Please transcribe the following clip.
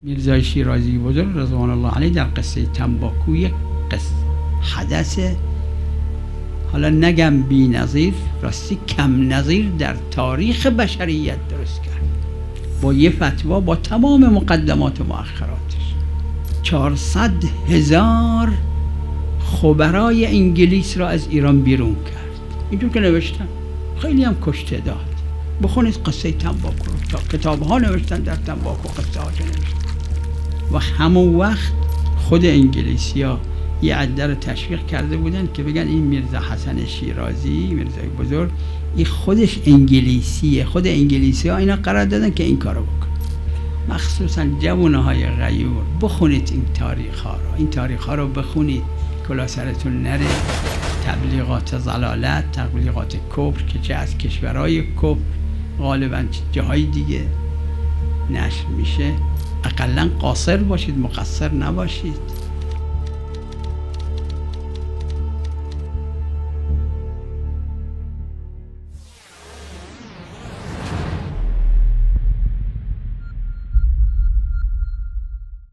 میرزای شیرازی بزرگ رضوان الله علیه در قصه تنباکو یک حدث، حالا نگم بی نظیر، راستی کم نظیر در تاریخ بشریت درست کرد با یه فتوا با تمام مقدمات و مؤخراتش. 400,000 خبرای انگلیس را از ایران بیرون کرد. اینجور که نوشتن، خیلی هم کشته داد. بخونید قصه تنباکو رو، تا کتاب ها نوشتن در تنباکو، قصه ها نوشتن. و همون وقت خود انگلیسی ها یه عده رو تشویق کرده بودن که بگن این میرزا حسن شیرازی، میرزای بزرگ، این خودش انگلیسیه. خود انگلیسی ها اینا قرار دادن که این کارو بکن. مخصوصا جوانه های غیور بخونید این تاریخ ها رو، این تاریخ ها رو بخونید، کلا سرتون نره. تبلیغات ضلالت، تبلیغات کفر که چه از کشورهای کفر غالبا جاهای دیگه نشر میشه. اقلا قاصر باشید، مقصر نباشید.